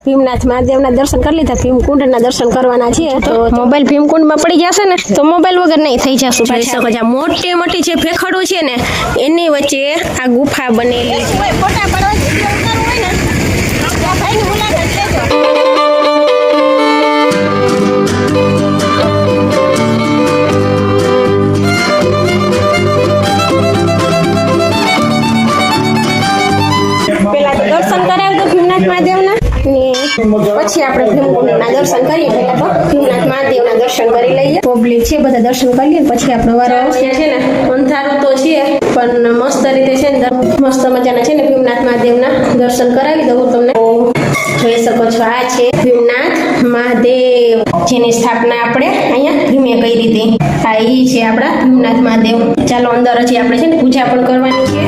ભીમનાથ મહાદેવના દર્શન કરી લીધા, ભીમકુંડના દર્શન કરવાના છે. તો મોબાઈલ ભીમકુંડમાં પડી જશે ને તો મોબાઈલ વગર નહીં થઈ જશું. જોઈ શકો છો મોટી મોટી જે ભેખડો છે ને એની વચ્ચે આ ગુફા બનેલી છે. ફોટા પાડવા વિડિયો ઉતારવું હોય ને તો ભાઈની મુલાકાત લેજો. દર્શન કરાવ્યું તો ભીમનાથ મહાદેવના ને પછી આપણે ભીમકુંડના દર્શન કરીએ. પહેલા તો ભીમનાથ મહાદેવના દર્શન કરી લઈએ. પબ્લિક છે બધા દર્શન કરી લઈએ પછી આપણો વારો આવશે. છે ને અંધારું તો છે પણ મસ્ત રીતે છે ને મસ્ત મજાના છે ને ભીમનાથ મહાદેવના દર્શન કરાવી દઉં તમને. જોઈ શકો છો આ છે ભીમનાથ મહાદેવ જેની સ્થાપના આપણે અહીંયા ભીમે કરી હતી. આ ઈ છે આપણા ભીમનાથ મહાદેવ. ચાલો અંદર હજી આપણે છે ને પૂજા પણ કરવાની છે.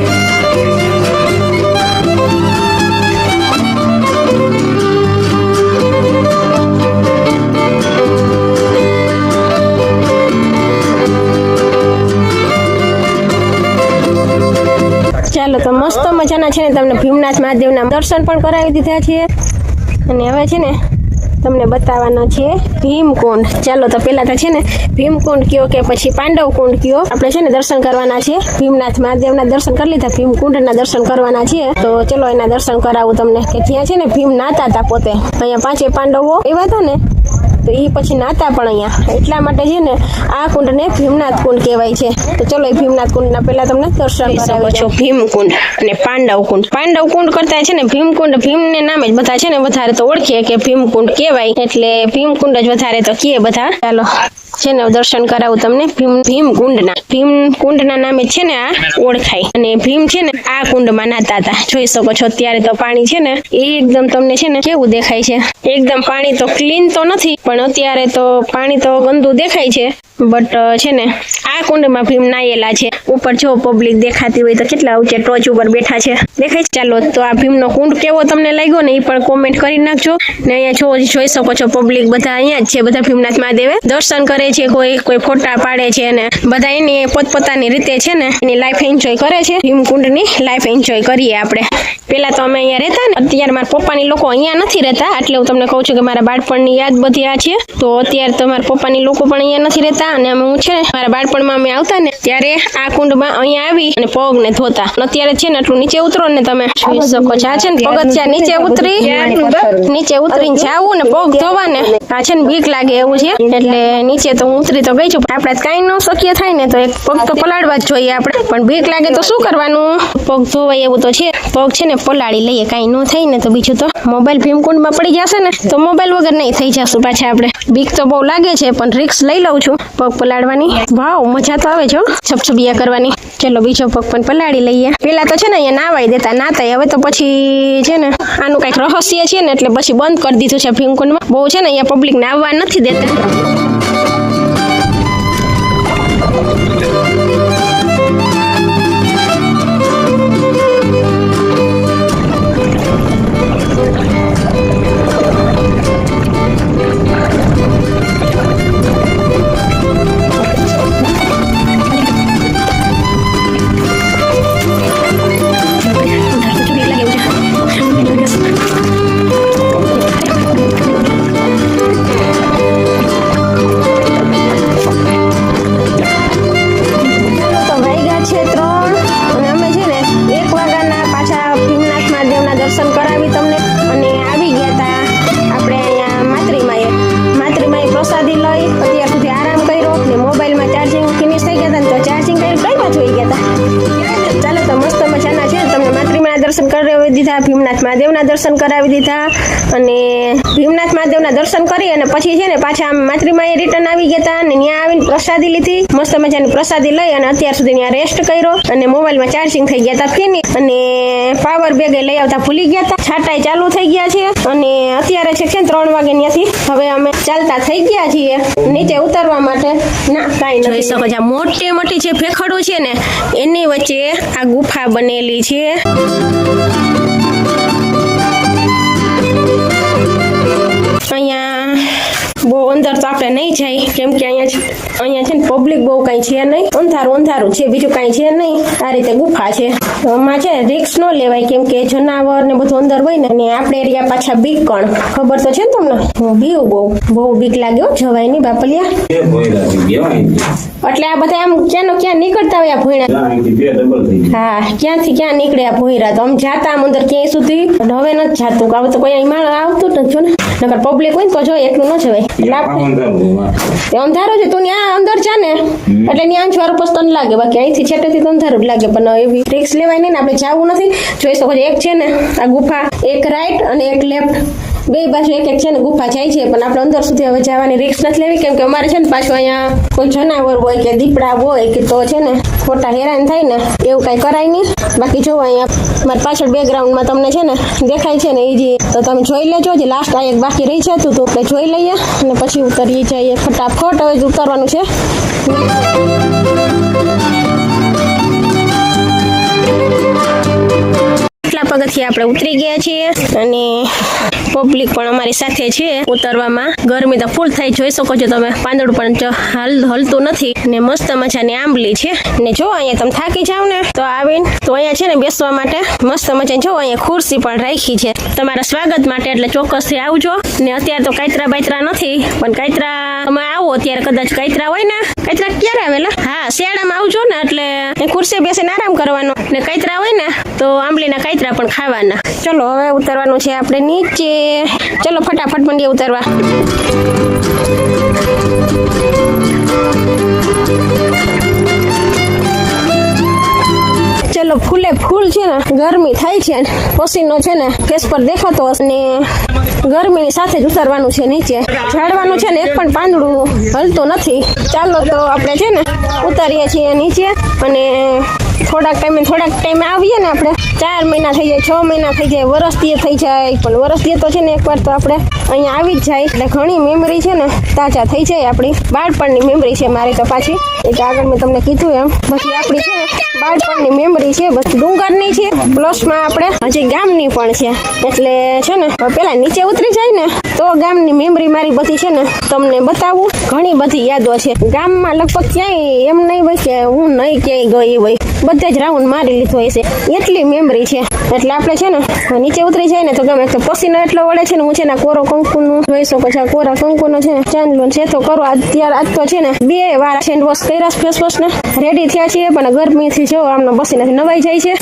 ચાલો તો મસ્ત મજાના છે ને તમને ભીમનાથ મહાદેવના દર્શન પણ કરાવી દીધા છે અને હવે છે ને તમને બતાવવાનો છે ભીમકુંડ. ચાલો તો પેલા તો છે ને ભીમકુંડ કયો કે પછી પાંડવ કુંડ કયો, આપણે છે ને દર્શન કરવાના છે. ભીમનાથ મહાદેવના દર્શન કરી લીધા, ભીમકુંડના દર્શન કરવાના છે. તો ચલો એના દર્શન કરાવું તમને કે ત્યાં છે ને ભીમ નાતા હતા પોતે. અહીંયા 5 પાંડવો એવા હતા ને તો એ પછી નાતા પણ અહીંયા, એટલા માટે છે ને આ કુંડને ભીમનાથ કુંડ કહેવાય છે. તો ચલો એ ભીમનાથ કુંડના પહેલા તમને દર્શન કરાવો છો. ભીમકુંડ અને પાંડવ કુંડ. પાંડવ કુંડ કરતા છે ને ભીમકુંડ, ભીમને નામે જ બધા છે ને વધારે તો ઓળખે કે ભીમકુંડ કહેવાય, એટલે ભીમકુંડ જ વધારે તો કહે બધા. ચાલો છે ને દર્શન કરાવું તમને ભીમકુંડના નામે છે ને આ ઓળખાય. અને ભીમ છે ને આ કુંડમાં નાતા હતા. જોઈ શકો છો અત્યારે તો પાણી છે ને એકદમ તમને છે ને કેવું દેખાય છે. એકદમ પાણી તો ક્લીન તો નથી પણ અત્યારે તો પાણી તો ગંદુ દેખાય છે. બટ છે ને આ કુંડમાં ભીમ નાયેલા છે. ઉપર જો પબ્લિક દેખાતી હોય તો કેટલા ઊંચે ટોચ ઉપર બેઠા છે, દેખાય. ચાલો તો આ ભીમનો કુંડ કેવો તમને લાગ્યો ને એ પણ કોમેન્ટ કરી નાખજો. ને અહીંયા જોઈ શકો છો પબ્લિક બધા અહીંયા જ છે. બધા ભીમનાથ મહાદેવે દર્શન કરે છે, કોઈ ફોટા પાડે છે અને બધા એની પોતપોતાની રીતે છે ને એની લાઈફ એન્જોય કરે છે. ભીમકુંડની લાઈફ એન્જોય કરીએ આપણે. પેલા તો અમે અહીંયા રહેતા ને, અત્યારે મારા પપ્પાની લોકો અહીંયા નથી રહેતા, એટલે હું તમને કહું છું કે મારા બાળપણની યાદ બધી આ છે. તો અત્યારે તો મારા પપ્પાની લોકો પણ અહીંયા નથી રહેતા અને અમે હું છે ને મારા બાળપણમાં અમે આવતા ને ત્યારે આ કુંડમાં અહીંયા આવી અને પગને ધોતા. અત્યારે છે ને આટલું નીચે ઉતરો ને તમે જોઈ શકો છો. આ છે ને પગથિયા નીચે ઉતરીને જાવું ને પગ ધોવા ને આ છે ને બીક લાગે એવું છે, એટલે નીચે તો હું ઉતરી તો ગઈ છું. આપણે કઈ ન શક્ય થાય ને તો એક પગ તો પલાળવા જ જોઈએ આપણે, પણ બીક લાગે તો શું કરવાનું, પગ ધોવાય એવું તો છે. પગ છે ને પલાળી લઈએ, કઈ ન થાય ને તો બીજું તો મોબાઈલ ભીમકુંડમાં પડી જશે ને તો મોબાઈલ વગર નહીં થઈ જશું પાછા આપણે. બીક તો બહુ લાગે છે પણ રિક્સ લઈ લઉં છું પગ પલાળવાની. વાવ મજા તો આવે છે છપછપિયા કરવાની. ચલો બીજો પગ પણ પલાળી લઈએ. પેલા તો છે ને અહીંયા નાવાઈ દેતા, નાતા. હવે તો પછી છે ને આનું કઈક રહસ્ય છે ને એટલે પછી બંધ કરી દીધું છે ભીમકુંડમાં. બહુ છે ને અહીંયા પબ્લિક નાવવા નથી દેતા. દર્શન કરાવી તમને અને આવી ગયા હતા આપણે અહીંયા માતૃમાએ પ્રસાદી લઈ અત્યાર સુધી આરામ કર્યો ને મોબાઈલમાં ચાર્જિંગ ફિનિશ થઈ ગયા હતા તો ચાર્જિંગ કરી કઈ પાછું આવી ગયા હતા. ચાલો તો મસ્ત મજાના છે તમને માતૃમાના દર્શન કરાવી દીધા, ભીમનાથ મહાદેવના દર્શન કરાવી દીધા અને ભીમનાથ મહાદેવના દર્શન કરી અને પછી છે ને પાછા આમ માતૃમાએ રિટર્ન આવી ગયા હતા અને ત્યાં આવીને પ્રસાદી લીધી. મસ્ત મજાની પ્રસાદી લઈ અને અત્યાર સુધી ત્યાં રેસ્ટ કર્યો અને મોબાઈલમાં ચાર્જિંગ થઈ ગયા હતા ફિનિશ અને પાવર બેગ લઈ આવતા ભૂલી ગયા હતા. છાંટાઈ ચાલુ થઈ ગયા છે અને અત્યારે છે 3 વાગે ત્યાંથી હવે અમે ચાલતા થઈ ગયા છીએ નીચે ઉતરવા માટે. ના કાંઈ નથી. જોઈ શકો છો મોટી મોટી જે ભેખડો છે ને એની વચ્ચે આ ગુફા બનેલી છે. અહીંયા બહુ અંદર તો આપણે નહીં જાય, કેમ કે અહીંયા છે ને પબ્લિક બહુ કઈ છે નહીં, અંધારું છે, બીજું કઈ છે નહીં. આ રીતે ગુફા છે. આમાં છે રિસ્ક ન લેવાય, કેમ કે જનાવર ને બધું અંદર હોય ને, અને આપણે એરિયા પાછા બીકણ, ખબર તો છે ને તમને? બીવ બહુ બીક લાગ્યો, જવાય નહીં બાપલિયા. એટલે આ બધા આમ ક્યાં નીકળતા હોય આ ભોયણા. હા, ક્યાંથી ક્યાં નીકળ્યા ભોયરા, તો આમ જાતા આમ અંદર ક્યાંય સુધી હવે નથી જાતું. હવે તો કોઈ માણસ આવતું જ નથી, જો ને. નકર પબ્લિક હોય ને તો જો એકલું ન જવાય. અંધારો છે, તું ત્યાં અંદર જા ને એટલે ત્યાં અંજવાળું પછી તને લાગે, બાકી અહીંથી છેટેથી તો અંધારું જ લાગે. પણ એવી રિસ્ક લેવાય નહીં ને, આપણે જવું નથી. જોઈ શકો છો, એક છે ને આ ગુફા, એક રાઈટ અને એક લેફ્ટ, બે બાજુ એક છે ને ગુફા જાય છે. પણ આપણે અંદર સુધી હવે જવાની રિસ્ક નથી લેવી, કેમ કે અમારે છે ને પાછું અહીંયા કોઈ જનાવર હોય કે દીપડા હોય કે તો છે ને ખોટા હેરાન થાય ને, એવું કઈ કરાય નહીં. બાકી જો અહીંયા મારી પાછળ બેકગ્રાઉન્ડમાં તમને છે ને દેખાય છે ને, એ જે તો તમે જોઈ લેજો. જે લાસ્ટ આ એક બાકી રહી જતું હતું એટલે જોઈ લઈએ અને પછી ઉતરી જઈએ ફટાફટ. હવે જ ઉતરવાનું છે. પગથિયા આપણે ઉતરી ગયા છીએ અને પબ્લિક પણ અમારી સાથે છે ઉતરવામાં. ગરમી તો ફૂલ થાય, જોઈ શકો છો તમે. પાંદડું પણ હલતું નથી ને મસ્ત મજાની આંબલી છે. ને જો અહીંયા તમે થાકી જાવ ને તો આવીને તો અહીંયા છે ને બેસવા માટે મસ્ત મજાની જો અહીંયા ખુરશી પણ રાખી છે તમારા સ્વાગત માટે, એટલે ચોક્કસથી આવજો. ને અત્યારે તો કાયત્રા બાયત્રા નથી, પણ કાયત્રા તમે આવો ત્યારે કદાચ કાયત્રા હોય ને. કાયત્રા ક્યારે આવેલા? હા, શિયાળામાં આવજો ને, એટલે ખુરશી બેસીને આરામ કરવાનો. ને કાયત્રા હોય ને તો આંબલીના કાયત્રા પણ ખાવાના. ચલો હવે ઉતરવાનું છે આપણે નીચે. ચલો ફટાફટ મંડીએ ઉતરવા. ચલો ફૂલે ફૂલ છે ને ગરમી થાય છે, પસીનો છે ને ફેસ પર દેખાતો હશે ને ગરમીની સાથે જ ઉતરવાનું છે નીચે. ઝાડવાનું છે ને એક પણ પાંદડું હલતું નથી. ચાલો તો આપણે છે ને ઉતારીએ છીએ નીચે અને થોડાક ટાઈમે આવીએ ને. આપણે 4 મહિના થઈ જાય, 6 મહિના થઈ જાય, વરસથી થઈ જાય. પણ વરસથી તો છે ને એકવાર તો આપણે અહીંયા આવી જ જાય એટલે ઘણી મેમરી છે ને તાજા થઈ જાય. આપણી બાળપણની મેમરી છે મારી તો પાછી, એટલે આગળ મેં તમને કીધું એમ બધી આપણી છે ને બાળપણની મેમરી છે. બસ ડુંગરની છે પ્લસમાં આપણે હજી ગામની પણ છે. એટલે છે ને પેલા નીચે ઉતરી જાય ને તો ગામની મેમરી મારી બધી છે ને તમને બતાવું. ઘણી બધી યાદો છે ગામમાં. લગભગ ક્યાંય એમ નહીં હોય કે હું નહીં ક્યાંય ગઈ હોય, બધે જ રાઉન્ડ મારી લીધો હોય છે, એટલી મેમરી છે. એટલે આપણે છે ને નીચે ઉતરી જાય ને તો ગમે તો પસીનો એટલો વળે છે ને. હું છે ને કોરો કંકુનું જોઈ શકો છો, કોરા કંકુનો છે ને ચાંદલો છે તો કરો. આજ તો છે ને 2 વાર હેન્ડ વોશ કર્યા, ફેસ વોશ ને રેડી થયા છીએ. પણ ગરમીથી જો આમનો પસીનાથી નવાઈ જાય છે,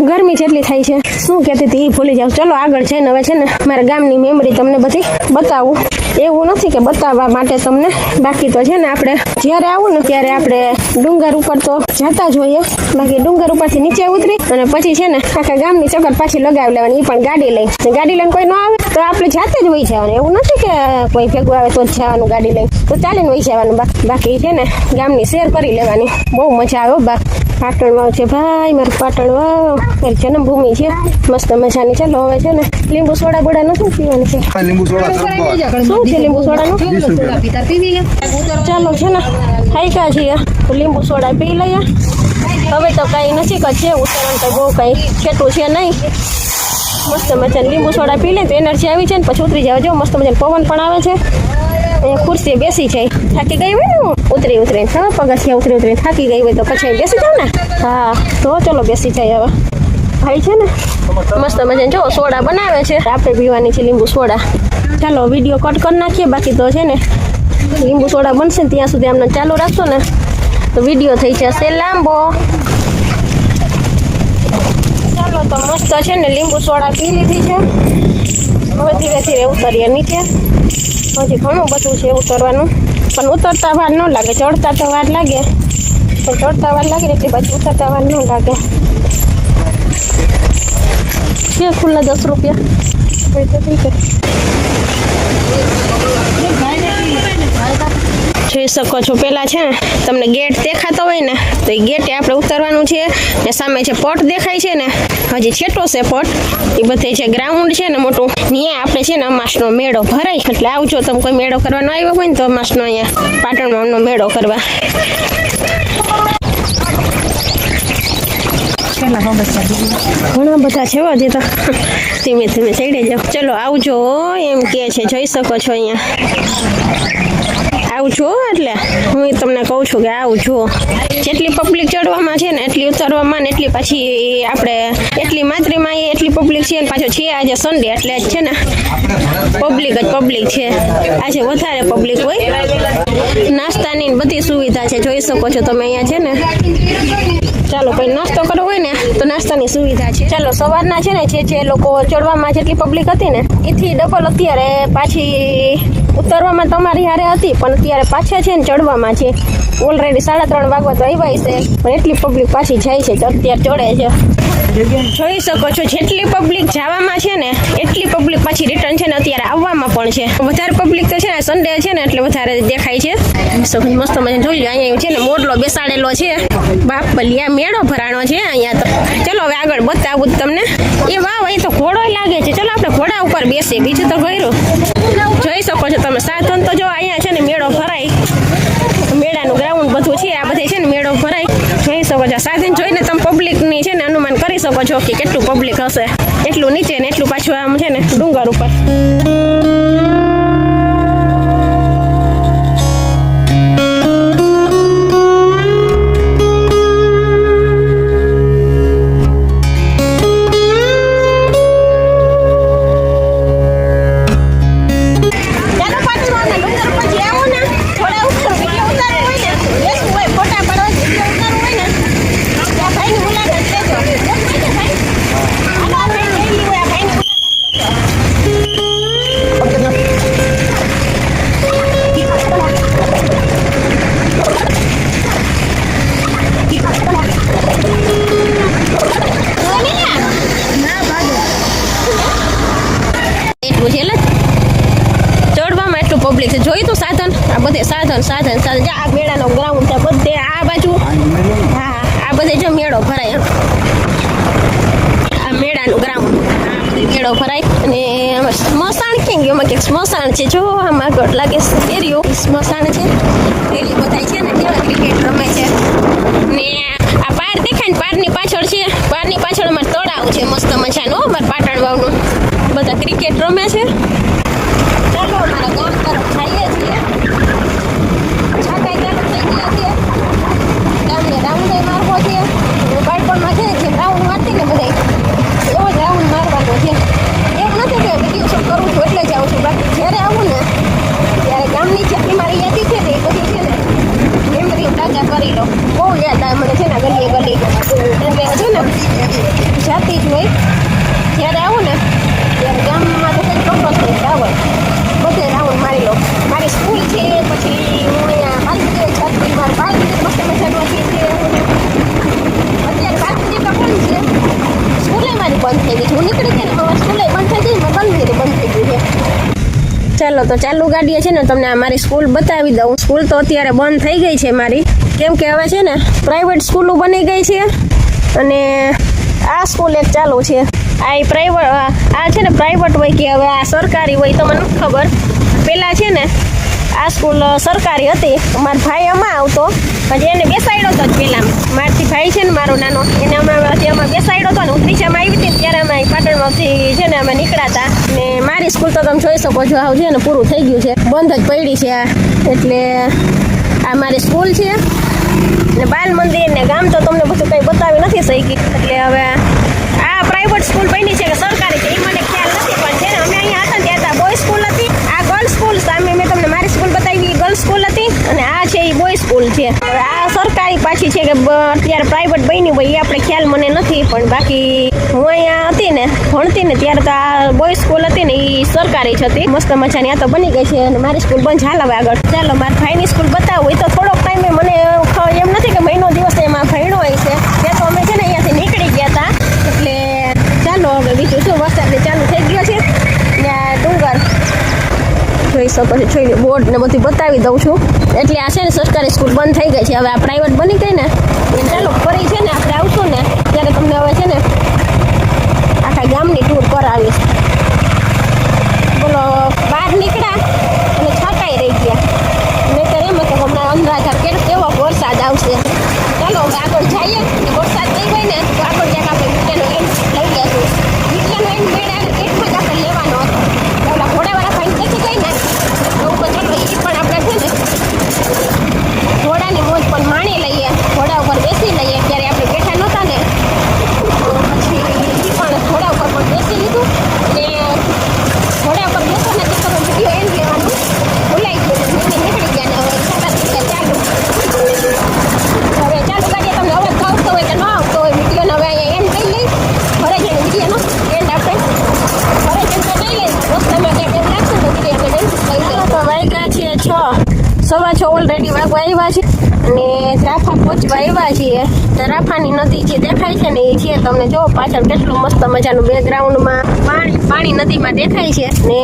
ગરમી જેટલી થાય છે. શું કહેતી હતી એ ભૂલી જાવ. ચલો આગળ જઈને હવે છે ને મારા ગામની મેમરી તમને બધી બતાવું. એવું નથી કે બતાવવા માટે તમને, બાકી તો છે ને આપણે જ્યારે આવું ને ત્યારે આપણે ડુંગર ઉપર તો જતા જ હોઈએ. બાકી ડુંગર ઉપરથી નીચે ઉતરી અને પછી છે ને આખા ગામની ચક્કર પાછી લગાવી લેવાની. એ પણ ગાડી લઈને કોઈ ન આવે તો આપણે જાતે જ વહી જવાનું. એવું નથી કે કોઈ ભેગું આવે તો જ જવાનું ગાડી લઈને, તો ચાલીને વહી જવાનું. બાકી છે ને ગામની શેર કરી લેવાની, બહુ મજા આવે. પાટણમાં છે ભાઈ મારું પાટણ, વાવ મારી જન્મભૂમિ છે મસ્ત મજાની. ચાલો હવે છે ને લીંબુ સોડા બોડા નથી પીવાની છે. શું છે લીંબુ સોડાનું? ચાલો છે ને ખાઈકા છીએ તો લીંબુ સોડા પી લઈએ. હવે તો કઈ નથી કે છે ઉતરણ તો બહુ કઈ છેટું છે નહીં. મસ્ત મજાની લીંબુ સોડા પી લે તો એનર્જી આવી જાય ને પછી ઉતરી જાવ. જો મસ્ત મજાની પવન પણ આવે છે. અહીંયા ખુરશી બેસી જાય. થાકી ગઈ હોય ને ઉતરીને હા પગથિયા ઉતરી થાકી ગઈ હોય તો પછી બેસી જાવ ને. હા તો ચલો બેસી જાય. હવે ભાઈ છે ને મસ્ત મજાને જો સોડા બનાવે છે, આપણે પીવાની છે લીંબુ સોડા. ચાલો વિડીયો કટ કરી નાખીએ. બાકી તો છે ને લીંબુ સોડા બનશે ને ત્યાં સુધી આમને ચાલુ રાખશો ને તો વિડીયો થઈ જશે લાંબો. ચાલો તો મસ્ત છે ને લીંબુ સોડા પી લીધી છે. હવે ધીરે ધીરે ઉતરીએ નીચે. હજી ઘણું બધું છે ઉતરવાનું, પણ ઉતરતા વાર ન લાગે. ચડતા તો વાર લાગે, પણ ચડતા વાર લાગે એટલે પછી ઉતરતા વાર ન લાગે. છે ખુલ્લા 10 રૂપિયા. જોઈ શકો છો પેલા છે ને તમને ગેટ દેખાતો હોય ને તો એ ગેટે આપણે ઉતરવાનું છે. ને સામે છે પટ દેખાય છે ને, હજી છેટો છે પટ. એ બધે છે ગ્રાઉન્ડ છે ને મોટું, ત્યાં આપણે છે ને અમાસનો મેળો ભરાય. એટલે આવજો તમે કોઈ મેળો કરવાનો આવ્યો હોય ને તો અમાસનો અહીંયા પાટણમાં મેળો કરવા. ઘણા બધા છે હજી તો. ધીમે ચડી જાઓ. ચલો આવજો એમ કે છે, જોઈ શકો છો અહીંયા આવું જો એટલે હું તમને કહું છું કે આવું જો જેટલી પબ્લિક ચડવામાં છે ને એટલી ઉતરવામાં ને એટલી પાછી આપણે એટલી માત્રામાં એટલી પબ્લિક છે ને પાછો છે આજે સન્ડે એટલે જ છે ને પબ્લિક છે આજે વધારે પબ્લિક હોય નાસ્તાની બધી સુવિધા છે જોઈ શકો છો તમે અહીંયા છે ને ચાલો કોઈ નાસ્તો કરવો હોય ને તો નાસ્તાની સુવિધા છે ચાલો સવારના છે ને જે લોકો ચડવામાં જેટલી પબ્લિક હતી ને એથી ડબલ અત્યારે પાછી ઉતરવામાં તમારી હારે હતી પણ અત્યારે પાછા છે ને ચડવામાં છે ઓલરેડી 3:30 વાગવા તો આવ્યા છે પણ એટલી પબ્લિક પાછી જાય છે અત્યારે ચડે છે જોઈ શકો છો જેટલી પબ્લિક જવામાં છે ને એટલી પબ્લિક પાછી રિટર્ન છે ને અત્યારે આવવામાં પણ છે વધારે પબ્લિક તો છે ને સન્ડે છે ને એટલે વધારે દેખાય છે મસ્ત મજા જોઈ લો અહીંયા છે ને મોડલો બેસાડેલો છે બાપ બલિયા મેળો ભરાણો છે અહીંયા તો ચલો હવે આગળ બતાવું તમને એ વાવ અહીં તો ઘોડો લાગે છે ચલો આપણે ઘોડા ઉપર બેસીએ બીજું તો કર્યું જોઈ શકો છો તમે સાધન તો જો અહીંયા છે ને મેળો ભરાય મેળાનું ગ્રાઉન્ડ બધું છે આ બધે છે ને મેળો ભરાય જોઈ શકો છો સાધન જોઈને તમે પબ્લિકની છે ને અનુમાન કરી શકો છો કે કેટલું પબ્લિક હશે એટલું નીચે ને એટલું પાછું આમ છે ને ડુંગર ઉપર પબ્લિક છે જોઈ તો સાધન આ બધે સાધન આ મેળાનો ગ્રાઉન્ડ છે બધે આ બાજુ હા આ બધે જો મેળો ભરાય આ મેળાનું ગ્રાઉન્ડ મેળો ભરાય અને સ્મશાન કેમ ગયો કે સ્મશાન છે જો આમાં આગળ લાગે એરિયો સ્મશાન છે પેલી બધાય છે ને કેવા ક્રિકેટ રમે છે ને આ પાર દેખાય ને પારની પાછળ છે પારની પાછળ અમારે તળાવ છે મસ્ત મજાનું અમારે પાટણ વાવનું બધા ક્રિકેટ રમે છે ચાલો અમારા ગામ તરફ જઈએ છીએ છાકાઈ ચાલુ થઈ ગયા છે ગામને રાઉન્ડ મારવો છે બાળપણમાં છે જે રાઉન્ડ મારતી ને બધા એવો જ રાઉન્ડ મારવાનો છે એમ નથી કે વિડીયો શૂટ કરું છું એટલે જ આવું છું બાકી જ્યારે આવું ને ત્યારે ગામની જેટલી મારી યાદી છે ને એ બધી છે ને મેમરી તાજા કરી લો બહુ યાદ આવે મને છે ને ગલી એટલે છે ને જાતી જ હોય જ્યારે આવું ને ત્યારે ગામમાં તો કંઈ ચોક્કસ નહીં આવડ બધે રાઉન્ડ મારી લો મારી સ્કૂલ છે પછી હું અહીંયા મારી છાત્રી મારા બાળકી મસ્ત મજાનું છે અત્યારે બાળકી તો પણ છે સ્કૂલે મારી બંધ થઈ ગઈ છે હું નીકળી ગઈ ને મારી સ્કૂલે બંધ થઈ ગઈ બંધ થઈ ગઈ છે ચાલો તો ચાલુ ગાડીએ છે ને તમને મારી સ્કૂલ બતાવી દઉં સ્કૂલ તો અત્યારે બંધ થઈ ગઈ છે મારી કેમ કે હવે છે ને પ્રાઇવેટ સ્કૂલો બની ગઈ છે અને આ સ્કૂલ એક ચાલુ છે આ પ્રાઇવેટ આ છે ને પ્રાઇવેટ હોય કે હવે આ સરકારી હોય તો મને નથી ખબર પહેલાં છે ને આ સ્કૂલ સરકારી હતી મારો ભાઈ આમાં આવતો હજી એને બેસાડ્યો હતો જ પહેલાં મારથી ભાઈ છે ને મારો નાનો એને અમે બેસાડ્યો હતો ને હું ત્રીજામાં આવી હતી ત્યારે અમે પાટણમાંથી છે ને અમે નીકળ્યા હતા ને મારી સ્કૂલ તો તમે જોઈ શકો છો આવું છે ને પૂરું થઈ ગયું છે બંધ જ પડી છે આ એટલે આ મારી સ્કૂલ છે ને બાલ મંદિર ને ગામ તો તમને બધું કંઈ બતાવી નથી શકી એટલે હવે આ પ્રાઇવેટ સ્કૂલ બની છે કે સરકારી છે એ મને ખ્યાલ નથી પણ છે ને અમે અહીંયા હતા ને ત્યાં બોય સ્કૂલ હતી આ ગર્લ્સ સ્કૂલ સામે મેં તમને મારી સ્કૂલ બતાવી એ ગર્લ્સ સ્કૂલ હતી અને આ છે એ બોય સ્કૂલ છે હવે આ સરકારી પાછી છે કે અત્યારે પ્રાઇવેટ બની હોય એ આપણે ખ્યાલ મને નથી પણ બાકી હું અહીંયા હતી ને ભણતી ને ત્યારે તો આ બોય સ્કૂલ હતી ને એ સરકારી જ હતી મસ્ત મજાની આ તો બની ગઈ છે અને મારી સ્કૂલ બંધ ચાલે આગળ ચાલો મારા ભાઈની સ્કૂલ બતાવું એ તો થોડોક ટાઈમે મને એમ નથી કે મહિનો દિવસ એમાં ભણ્યો હોય છે ત્યાં તો અમે છે ને અહીંયાથી નીકળી ગયા હતા એટલે ચાલો હવે બીજું શું વરસાદ ચાલુ થઈ ગયો છે ને આ ડુંગર જોઈ શકો છો જોઈ બોર્ડ ને બધું બતાવી દઉં છું એટલે આ છે ને સરકારી સ્કૂલ બંધ થઈ ગઈ છે હવે આ પ્રાઇવેટ બની ગઈ ને ચાલો ફરી છે ને આપણે આવશું ને ત્યારે તમને હવે છે ને આખા ગામની ટૂર કરાવીશ બોલો બહાર નીકળ્યા અને છકાઈ રહી ગયા નહીં તો એમ તો હમણાં અંધારા કેવો વરસાદ આવશે ચાલો હવે આગળ જઈએ વરસાદ નહીં હોય ને તો આગળ ક્યાંક આપણે મીડિયાનો એન્ડ લઈ લેશું મીડિયાનો એન્ડ મેળાને પેટમાં જ આપણે લેવાનો હતો ઓલા ઘોડાવાળા ભાઈ નથી ગઈ ને એવું તો ચાલો એ પણ આપણે છે ને 6:15 ઓલરેડી વાગવા આવ્યા છે અને રાફા પહોંચવા આવ્યા છીએ. તો રાફાની નદી જે દેખાય છે ને એ છે તમને જો પાછળ કેટલું મસ્ત મજાનું બેકગ્રાઉન્ડમાં પાણી નદીમાં દેખાય છે ને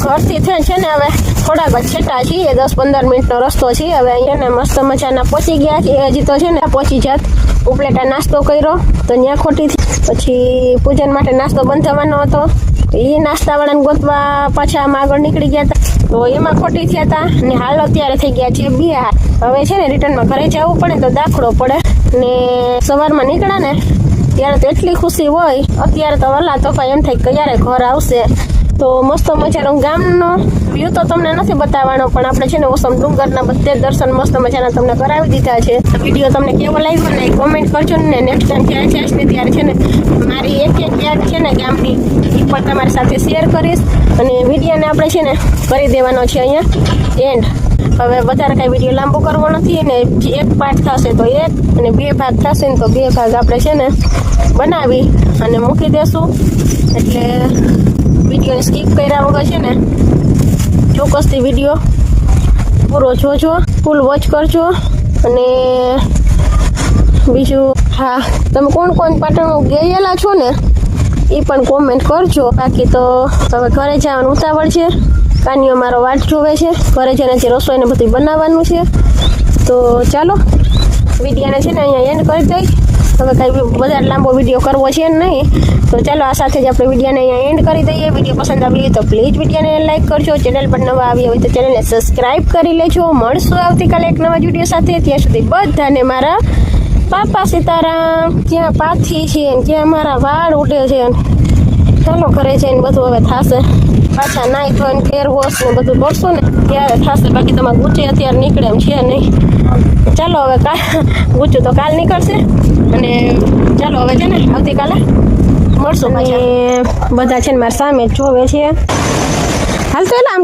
ઘરથી થઈને છે ને હવે થોડાક જ છેટા છીએ, 10-15 મિનિટનો રસ્તો છે. હવે અહીંયા મસ્ત મજાના પહોંચી ગયા છે. હજી તો છે ને પહોંચી જાત ઉપલેટા નાસ્તો કર્યો તો ત્યાં ખોટી પછી પૂજન માટે નાસ્તો બંધ થવાનો હતો. એ નાસ્તાવાળાને ગોતવા પાછા આમ આગળ નીકળી ગયા હતા તો એમાં ખોટી થયા હતા ને હાલ અત્યારે થઈ ગયા છે 2. હવે છે ને રિટર્નમાં ઘરે જવું પડે તો દાખલો પડે ને સવારમાં નીકળ્યા ને ત્યારે તો એટલી ખુશી હોય. અત્યારે તો વલા તોફા એમ થાય કે ક્યારે ઘર આવશે. તો મસ્ત મજાનો ગામનો વ્યૂ તો તમને નથી બતાવવાનો પણ આપણે છે ને ઓસમ ડુંગરના બધે દર્શન મસ્ત મજાના તમને કરાવી દીધા છે. વિડીયો તમને કેવો લાગ્યો ને કોમેન્ટ કરજો ને. નેક્સ્ટ ટાઈમ જ્યારે જઈશ ને ત્યારે છે ને મારી એક યાદ છે ને ગામની એ પણ તમારી સાથે શેર કરીશ અને વિડીયોને આપણે છે ને કરી દેવાનો છે અહીંયા એન્ડ. હવે વધારે કાંઈ વિડીયો લાંબો કરવો નથી ને એક પાર્ટ થશે તો એક અને 2 ભાગ થશે ને તો 2 ભાગ આપણે છે ને બનાવી અને મૂકી દેશું. એટલે વિડીયોને સ્કીપ કર્યા વગર છે ને ચોક્કસથી વિડીયો પૂરો જોજો, ફૂલ વોચ કરજો. અને બીજું હા, તમે કોણ પાટણ ગયેલા છો ને એ પણ કોમેન્ટ કરજો. બાકી તો હવે ઘરે જવાનું ઉતાવળ છે. કાનીઓ મારો વાટ જોવે છે. ઘરે જઈને જે રસોઈને બધું બનાવવાનું છે. તો ચાલો વિડીયોને છે ને અહીંયા એન્ડ કરી દઈ. હવે કાંઈ વધારે લાંબો વિડીયો કરવો છે નહીં તો ચાલો આ સાથે જ આપણે વિડીયોને અહીંયા એન્ડ કરી દઈએ. વિડીયો પસંદ આવી તો પ્લીઝ વિડીયોને લાઈક કરજો. ચેનલ પર નવા આવ્યા હોય તો ચેનલને સબસ્ક્રાઈબ કરી લેજો. મળશું આવતીકાલે એક નવા વિડીયો સાથે. ત્યાં સુધી બધાને મારા પાપા સીતારામ. ક્યાં પાથી છે ને ક્યાં મારા વાળ ઉડે છે. ચાલો ઘરે જઈને બધું હવે થશે. પાછા નાઈ ધોઈને ફેર વોશ ને બધું કરશું ને ત્યારે થશે. બાકી તમારે ગુચે અત્યારે નીકળે એમ છે નહીં. ચાલો હવે ગુચું તો કાલ નીકળશે અને ચાલો હવે છે ને આવતીકાલે મળશું પાછા. બધા છે ને મારા સામે જોવે છે. હાલ તો આમ